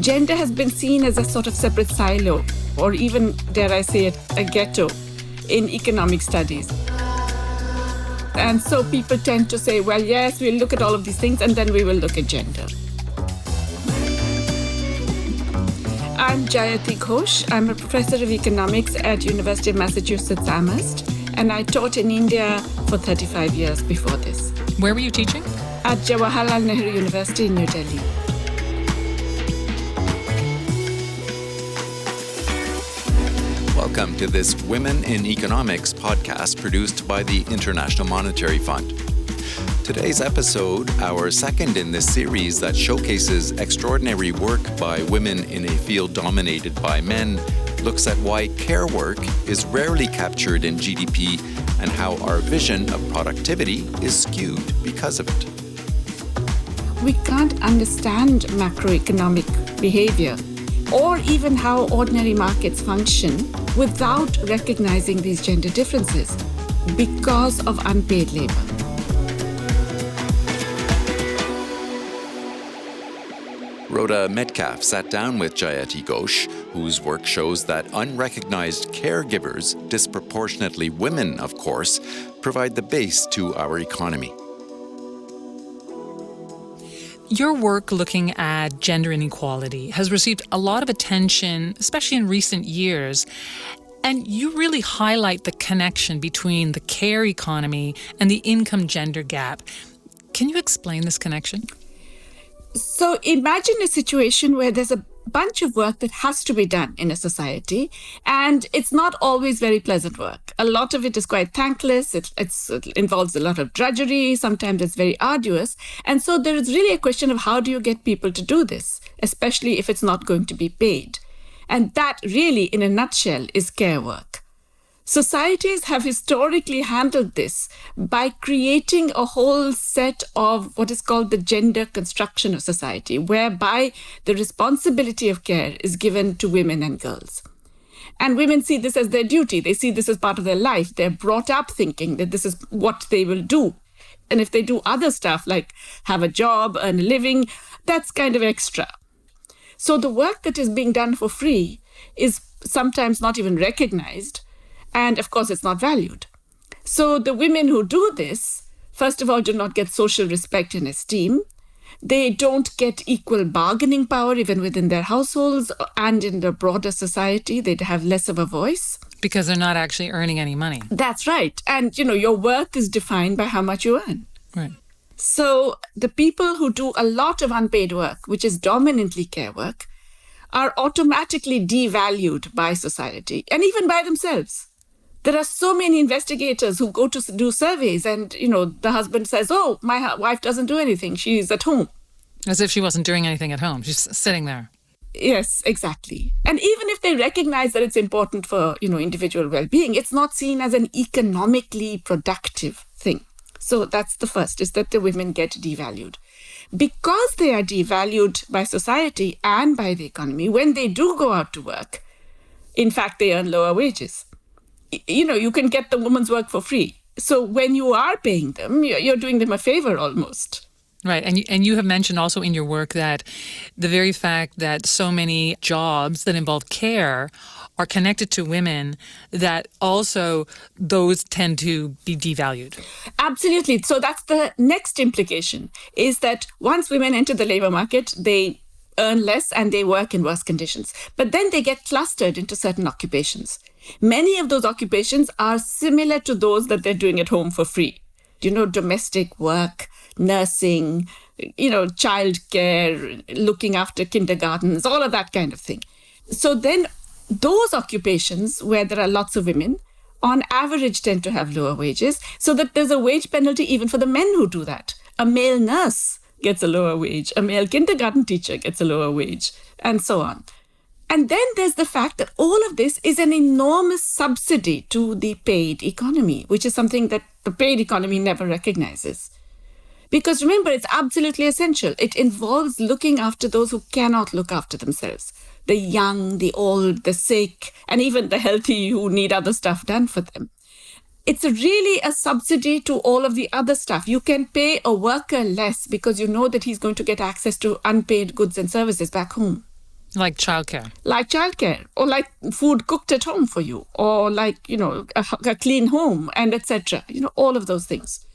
gender has been seen as a sort of separate silo, or even, dare I say it, a ghetto in economic studies. And so people tend to say, well, yes, we'll look at all of these things and then we will look at gender. I'm Jayati Ghosh. I'm a professor of economics at University of Massachusetts Amherst, and I taught in India for 35 years before this. Where were you teaching? At Jawaharlal Nehru University in New Delhi. Welcome to this Women in Economics podcast produced by the International Monetary Fund. Today's episode, our second in this series that showcases extraordinary work by women in a field dominated by men, looks at why care work is rarely captured in GDP and how our vision of productivity is skewed because of it. We can't understand macroeconomic behavior or even how ordinary markets function without recognizing these gender differences because of unpaid labor. Rhoda Metcalf sat down with Jayati Ghosh, whose work shows that unrecognized caregivers, disproportionately women, of course, provide the base to our economy. Your work looking at gender inequality has received a lot of attention, especially in recent years. And you really highlight the connection between the care economy and the income gender gap. Can you explain this connection? So imagine a situation where there's a bunch of work that has to be done in a society, and it's not always very pleasant work. A lot of it is quite thankless. It involves a lot of drudgery. Sometimes it's very arduous. And so there is really a question of how do you get people to do this, especially if it's not going to be paid. And that really, in a nutshell, is care work. Societies have historically handled this by creating a whole set of what is called the gender construction of society, whereby the responsibility of care is given to women and girls. And women see this as their duty. They see this as part of their life. They're brought up thinking that this is what they will do. And if they do other stuff like have a job, earn a living, that's kind of extra. So the work that is being done for free is sometimes not even recognized. And of course, it's not valued. So the women who do this, first of all, do not get social respect and esteem. They don't get equal bargaining power even within their households and in the broader society. They have less of a voice. Because they're not actually earning any money. That's right. And, your worth is defined by how much you earn. Right. So the people who do a lot of unpaid work, which is dominantly care work, are automatically devalued by society and even by themselves. There are so many investigators who go to do surveys and, the husband says, oh, my wife doesn't do anything. She's at home. As if she wasn't doing anything at home. She's sitting there. Yes, exactly. And even if they recognize that it's important for, individual well-being, it's not seen as an economically productive thing. So that's the first, is that the women get devalued. Because they are devalued by society and by the economy, when they do go out to work, in fact, they earn lower wages. You can get the woman's work for free. So when you are paying them, you're doing them a favor almost. Right. And you have mentioned also in your work that the very fact that so many jobs that involve care are connected to women, that also those tend to be devalued. Absolutely. So that's the next implication, is that once women enter the labor market, they earn less and they work in worse conditions. But then they get clustered into certain occupations. Many of those occupations are similar to those that they're doing at home for free. Domestic work, nursing, childcare, looking after kindergartens, all of that kind of thing. So then those occupations where there are lots of women, on average tend to have lower wages, so that there's a wage penalty even for the men who do that. A male nurse gets a lower wage, a male kindergarten teacher gets a lower wage, and so on. And then there's the fact that all of this is an enormous subsidy to the paid economy, which is something that the paid economy never recognizes. Because remember, it's absolutely essential. It involves looking after those who cannot look after themselves. The young, the old, the sick, and even the healthy who need other stuff done for them. It's really a subsidy to all of the other stuff. You can pay a worker less because you know that he's going to get access to unpaid goods and services back home. Like childcare. Like childcare, or like food cooked at home for you, or like, a clean home, and etc. All of those things.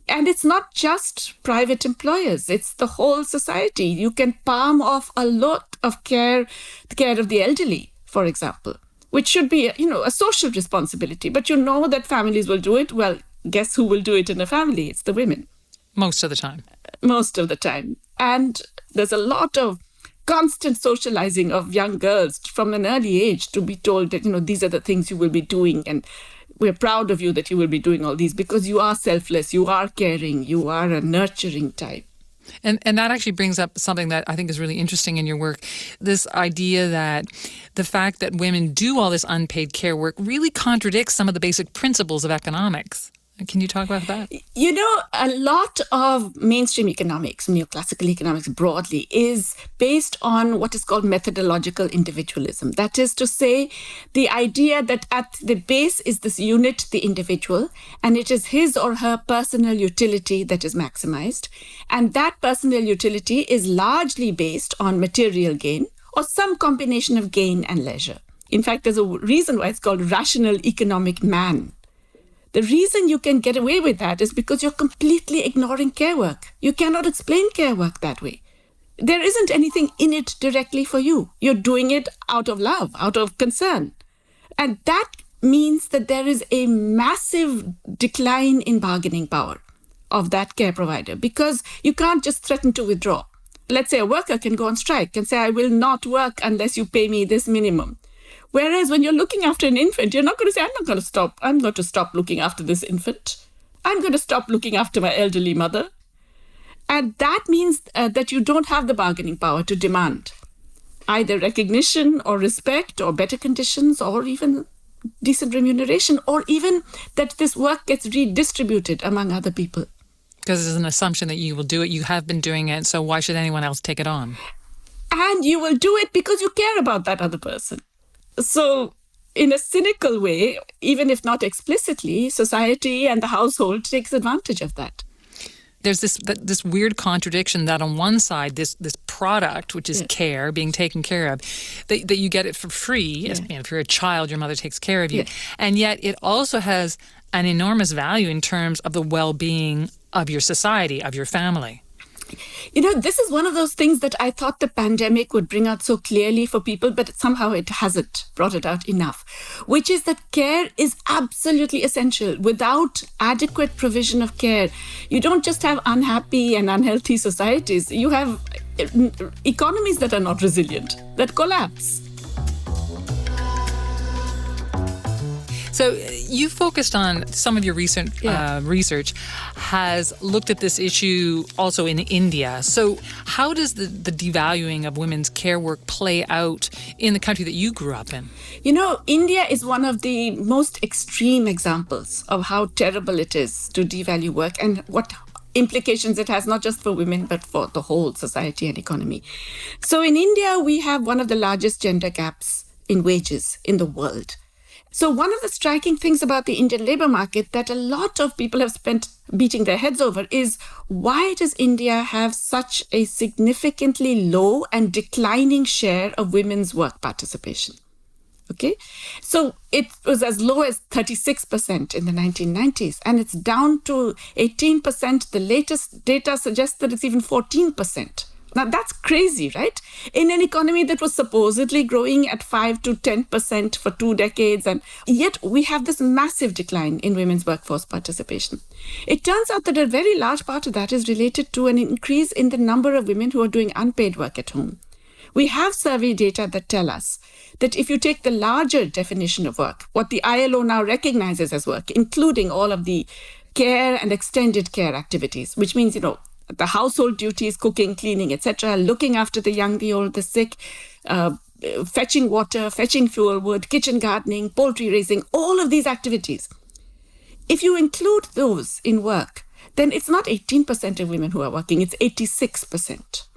And it's not just private employers, it's the whole society. You can palm off a lot of care, the care of the elderly, for example, which should be, a social responsibility. But that families will do it. Well, guess who will do it in a family? It's the women. Most of the time. Most of the time. And there's a lot of constant socializing of young girls from an early age to be told that, these are the things you will be doing, and we're proud of you that you will be doing all these because you are selfless, you are caring, you are a nurturing type. And that actually brings up something that I think is really interesting in your work, this idea that the fact that women do all this unpaid care work really contradicts some of the basic principles of economics. Can you talk about that? A lot of mainstream economics, neoclassical economics broadly, is based on what is called methodological individualism. That is to say, the idea that at the base is this unit, the individual, and it is his or her personal utility that is maximized. And that personal utility is largely based on material gain or some combination of gain and leisure. In fact, there's a reason why it's called rational economic man. The reason you can get away with that is because you're completely ignoring care work. You cannot explain care work that way. There isn't anything in it directly for you. You're doing it out of love, out of concern. And that means that there is a massive decline in bargaining power of that care provider, because you can't just threaten to withdraw. Let's say a worker can go on strike and say, I will not work unless you pay me this minimum. Whereas when you're looking after an infant, you're not going to say, I'm not going to stop. I'm going to stop looking after this infant. I'm going to stop looking after my elderly mother. And that means that you don't have the bargaining power to demand either recognition or respect or better conditions or even decent remuneration, or even that this work gets redistributed among other people. Because there's an assumption that you will do it. You have been doing it, so why should anyone else take it on? And you will do it because you care about that other person. So in a cynical way, even if not explicitly, society and the household takes advantage of that. There's this weird contradiction that on one side, this product, which is care, being taken care of, that you get it for free. Yeah. If you're a child, your mother takes care of you. Yeah. And yet it also has an enormous value in terms of the well-being of your society, of your family. This is one of those things that I thought the pandemic would bring out so clearly for people, but somehow it hasn't brought it out enough, which is that care is absolutely essential. Without adequate provision of care, you don't just have unhappy and unhealthy societies, you have economies that are not resilient, that collapse. So you focused on some of your recent research has looked at this issue also in India. So how does the devaluing of women's care work play out in the country that you grew up in? India is one of the most extreme examples of how terrible it is to devalue work and what implications it has, not just for women, but for the whole society and economy. So in India, we have one of the largest gender gaps in wages in the world. So one of the striking things about the Indian labor market that a lot of people have spent beating their heads over is, why does India have such a significantly low and declining share of women's work participation? Okay, so it was as low as 36% in the 1990s, and it's down to 18%. The latest data suggests that it's even 14%. Now, that's crazy, right? In an economy that was supposedly growing at 5 to 10% for 2 decades, and yet we have this massive decline in women's workforce participation. It turns out that a very large part of that is related to an increase in the number of women who are doing unpaid work at home. We have survey data that tell us that if you take the larger definition of work, what the ILO now recognizes as work, including all of the care and extended care activities, which means, the household duties, cooking, cleaning, etc., looking after the young, the old, the sick, fetching water, fetching fuel wood, kitchen gardening, poultry raising, all of these activities. If you include those in work, then it's not 18% of women who are working, it's 86%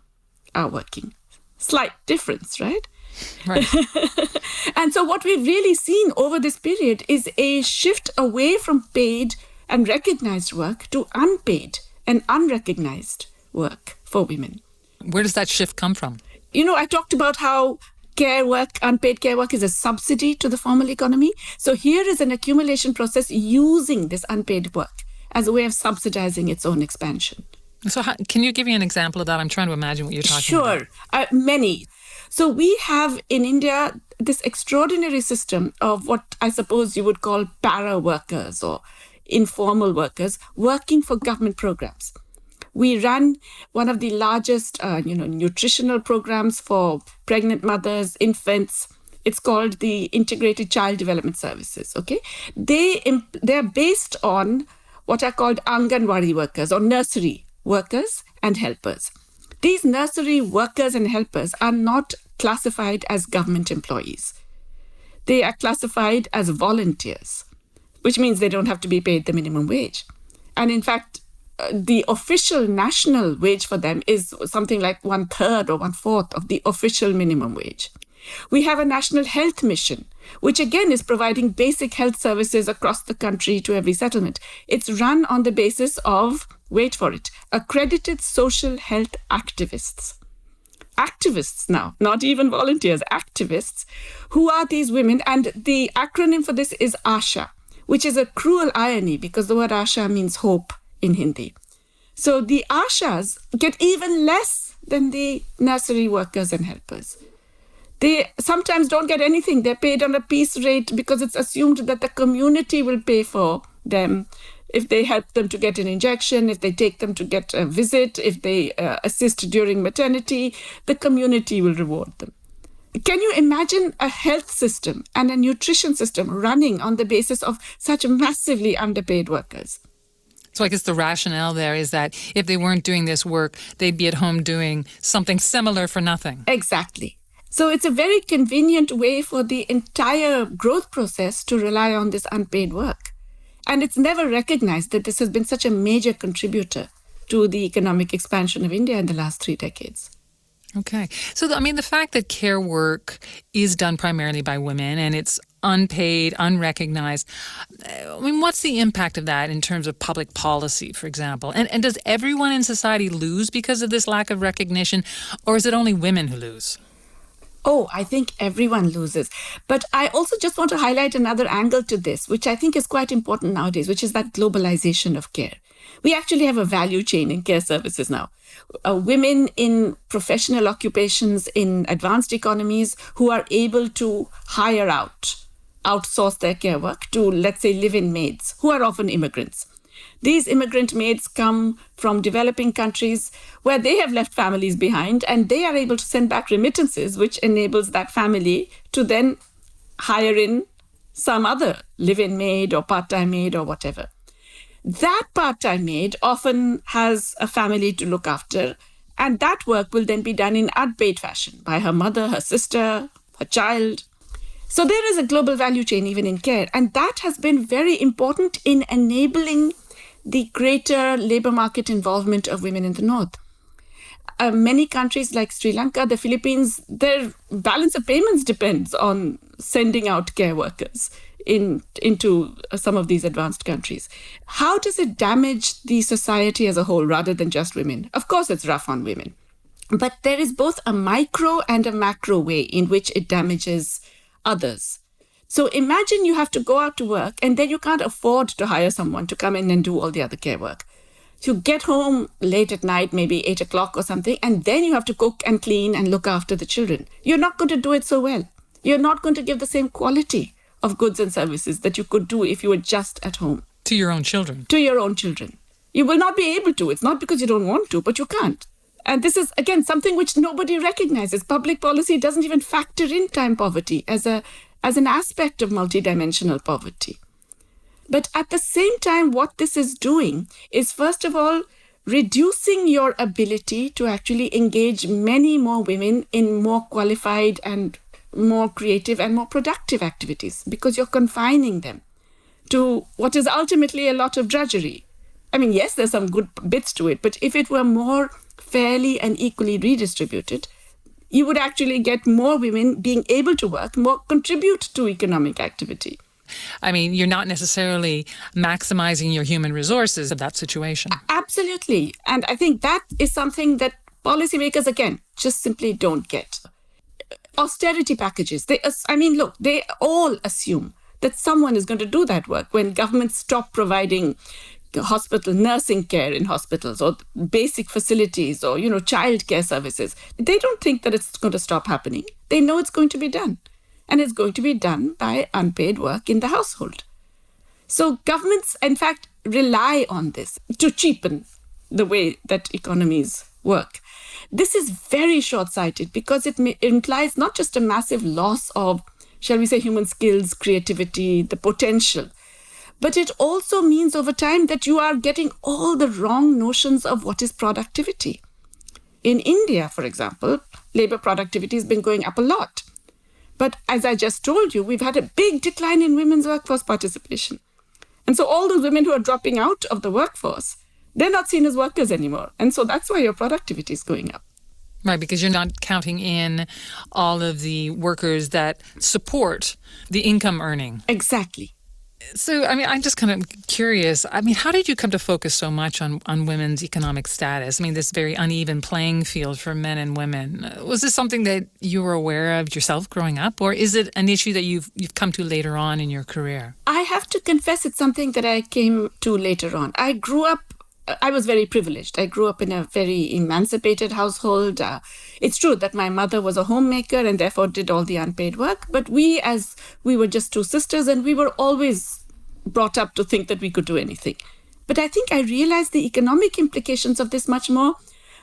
are working. Slight difference, right? Right. And so what we've really seen over this period is a shift away from paid and recognized work to unpaid and unrecognized work for women. Where does that shift come from? I talked about how care work, unpaid care work is a subsidy to the formal economy. So here is an accumulation process using this unpaid work as a way of subsidizing its own expansion. So can you give me an example of that? I'm trying to imagine what you're talking about. Sure, many. So we have in India this extraordinary system of what I suppose you would call para workers or informal workers working for government programs. We run one of the largest, nutritional programs for pregnant mothers, infants. It's called the Integrated Child Development Services. Okay, they're based on what are called Anganwadi workers or nursery workers and helpers. These nursery workers and helpers are not classified as government employees. They are classified as volunteers, which means they don't have to be paid the minimum wage. And in fact, the official national wage for them is something like 1/3 or 1/4 of the official minimum wage. We have a national health mission, which again is providing basic health services across the country to every settlement. It's run on the basis of, wait for it, accredited social health activists. Activists now, not even volunteers, activists. Who are these women? And the acronym for this is ASHA, which is a cruel irony because the word ASHA means hope in Hindi. So the ASHAs get even less than the nursery workers and helpers. They sometimes don't get anything. They're paid on a piece rate because it's assumed that the community will pay for them if they help them to get an injection, if they take them to get a visit, if they assist during maternity, the community will reward them. Can you imagine a health system and a nutrition system running on the basis of such massively underpaid workers? So I guess the rationale there is that if they weren't doing this work, they'd be at home doing something similar for nothing. Exactly. So it's a very convenient way for the entire growth process to rely on this unpaid work. And it's never recognized that this has been such a major contributor to the economic expansion of India in the last 3 decades. Okay. So, the fact that care work is done primarily by women and it's unpaid, unrecognized, what's the impact of that in terms of public policy, for example? And does everyone in society lose because of this lack of recognition, or is it only women who lose? Oh, I think everyone loses. But I also just want to highlight another angle to this, which I think is quite important nowadays, which is that globalization of care. We actually have a value chain in care services now. Women in professional occupations in advanced economies who are able to outsource their care work to, let's say, live-in maids, who are often immigrants. These immigrant maids come from developing countries where they have left families behind, and they are able to send back remittances, which enables that family to then hire in some other live-in maid or part-time maid or whatever. That part-time maid often has a family to look after, and that work will then be done in unpaid fashion by her mother, her sister, her child. So there is a global value chain even in care, and that has been very important in enabling the greater labor market involvement of women in the north. Many countries like Sri Lanka, the Philippines, their balance of payments depends on sending out care workers into some of these advanced countries. How does it damage the society as a whole rather than just women? Of course, it's rough on women. But there is both a micro and a macro way in which it damages others. So imagine you have to go out to work and then you can't afford to hire someone to come in and do all the other care work. You get home late at night, maybe 8 o'clock or something, and then you have to cook and clean and look after the children. You're not going to do it so well. You're not going to give the same quality of goods and services that you could do if you were just at home. To your own children. To your own children. You will not be able to. It's not because you don't want to, but you can't. And this is, again, something which nobody recognizes. Public policy doesn't even factor in time poverty as an aspect of multidimensional poverty. But at the same time, what this is doing is, first of all, reducing your ability to actually engage many more women in more qualified and more creative and more productive activities, because you're confining them to what is ultimately a lot of drudgery. I mean, yes, there's some good bits to it, but if it were more fairly and equally redistributed, you would actually get more women being able to work, more contribute to economic activity. I mean, you're not necessarily maximizing your human resources of that situation. Absolutely. And I think that is something that policymakers, again, just simply don't get. Austerity packages, they all assume that someone is going to do that work. When governments stop providing hospital nursing care in hospitals or basic facilities or, child care services, they don't think that it's going to stop happening. They know it's going to be done. And it's going to be done by unpaid work in the household. So governments, in fact, rely on this to cheapen the way that economies work. This is very short-sighted because it implies not just a massive loss of, shall we say, human skills, creativity, the potential, but it also means over time that you are getting all the wrong notions of what is productivity. In India, for example, labor productivity has been going up a lot. But as I just told you, we've had a big decline in women's workforce participation. And so all those women who are dropping out of the workforce, they're not seen as workers anymore. And so that's why your productivity is going up. Right, because you're not counting in all of the workers that support the income earning. Exactly. So, I'm just kind of curious. How did you come to focus so much on women's economic status? This very uneven playing field for men and women. Was this something that you were aware of yourself growing up, or is it an issue that you've come to later on in your career? I have to confess it's something that I came to later on. I was very privileged. I grew up in a very emancipated household. It's true that my mother was a homemaker and therefore did all the unpaid work. But we were just two sisters and we were always brought up to think that we could do anything. But I think I realized the economic implications of this much more,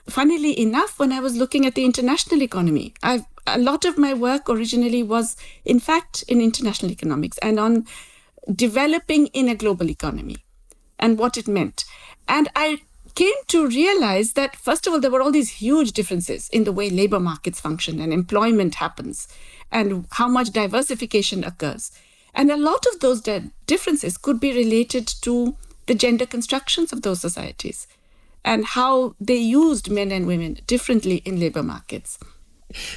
funnily enough, when I was looking at the international economy. A lot of my work originally was, in fact, in international economics and on developing in a global economy and what it meant. And I came to realize that, first of all, there were all these huge differences in the way labor markets function and employment happens and how much diversification occurs. And a lot of those differences could be related to the gender constructions of those societies and how they used men and women differently in labor markets.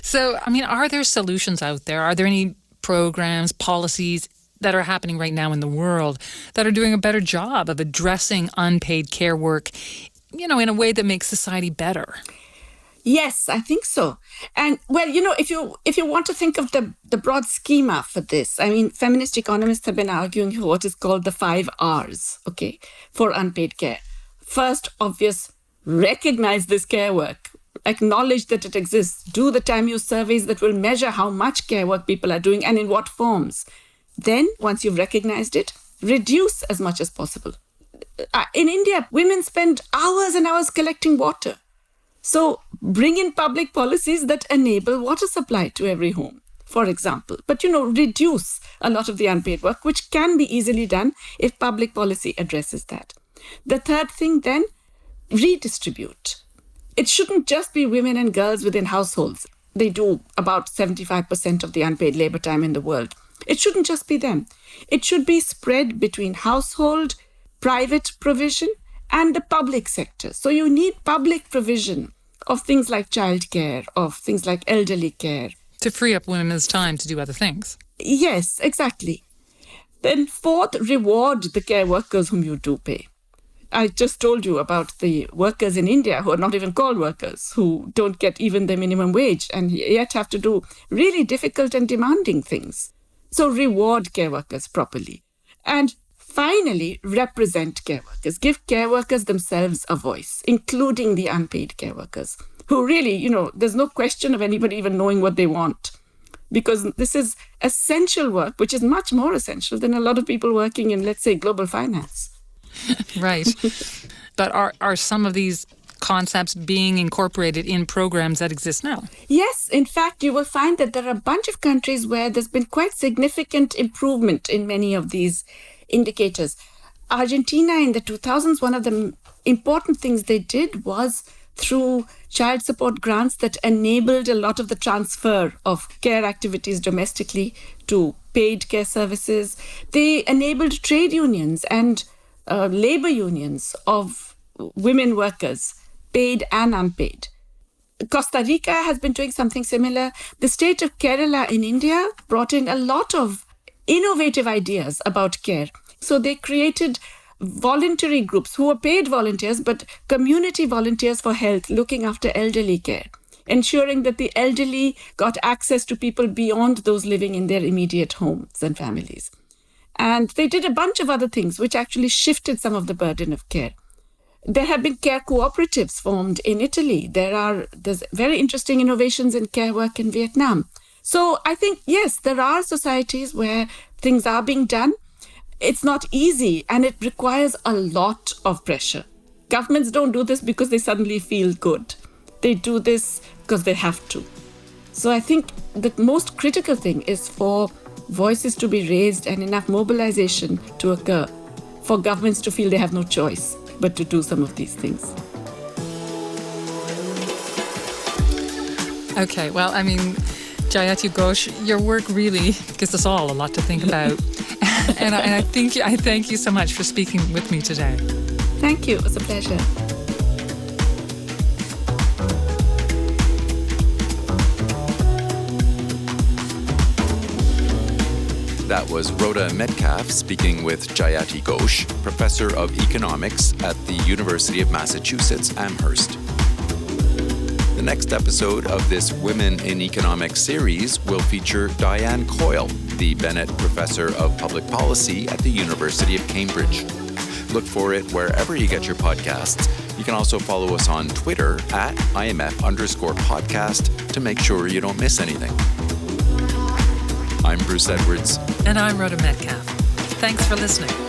So, are there solutions out there? Are there any programs, policies that are happening right now in the world that are doing a better job of addressing unpaid care work, in a way that makes society better? Yes, I think so. And well, if you want to think of the broad schema for this, feminist economists have been arguing for what is called the 5 R's, for unpaid care. First, obvious, recognize this care work. Acknowledge that it exists. Do the time use surveys that will measure how much care work people are doing and in what forms. Then, once you've recognized it, reduce as much as possible. In India, women spend hours and hours collecting water. So bring in public policies that enable water supply to every home, for example. But, reduce a lot of the unpaid work, which can be easily done if public policy addresses that. The third thing then, redistribute. It shouldn't just be women and girls within households. They do about 75% of the unpaid labor time in the world. It shouldn't just be them. It should be spread between household, private provision, and the public sector. So you need public provision of things like childcare, of things like elderly care. To free up women's time to do other things. Yes, exactly. Then fourth, reward the care workers whom you do pay. I just told you about the workers in India who are not even called workers, who don't get even the minimum wage and yet have to do really difficult and demanding things. So reward care workers properly. And finally, represent care workers. Give care workers themselves a voice, including the unpaid care workers, who really, there's no question of anybody even knowing what they want. Because this is essential work, which is much more essential than a lot of people working in, let's say, global finance. Right. But are some of these concepts being incorporated in programs that exist now? Yes. In fact, you will find that there are a bunch of countries where there's been quite significant improvement in many of these indicators. Argentina in the 2000s, one of the important things they did was through child support grants that enabled a lot of the transfer of care activities domestically to paid care services. They enabled trade unions and labor unions of women workers, paid and unpaid. Costa Rica has been doing something similar. The state of Kerala in India brought in a lot of innovative ideas about care. So they created voluntary groups who were paid volunteers, but community volunteers for health, looking after elderly care, ensuring that the elderly got access to people beyond those living in their immediate homes and families. And they did a bunch of other things which actually shifted some of the burden of care. There have been care cooperatives formed in Italy. There's very interesting innovations in care work in Vietnam. So I think, yes, there are societies where things are being done. It's not easy, and it requires a lot of pressure. Governments don't do this because they suddenly feel good. They do this because they have to. So I think the most critical thing is for voices to be raised and enough mobilization to occur for governments to feel they have no choice but to do some of these things. Okay, well, I mean, Jayati, Ghosh, your work really gives us all a lot to think about. and I thank you so much for speaking with me today. Thank you. It was a pleasure. That was Rhoda Metcalf speaking with Jayati Ghosh, Professor of Economics at the University of Massachusetts, Amherst. The next episode of this Women in Economics series will feature Diane Coyle, the Bennett Professor of Public Policy at the University of Cambridge. Look for it wherever you get your podcasts. You can also follow us on Twitter at IMF_podcast to make sure you don't miss anything. I'm Bruce Edwards. And I'm Rhoda Metcalf. Thanks for listening.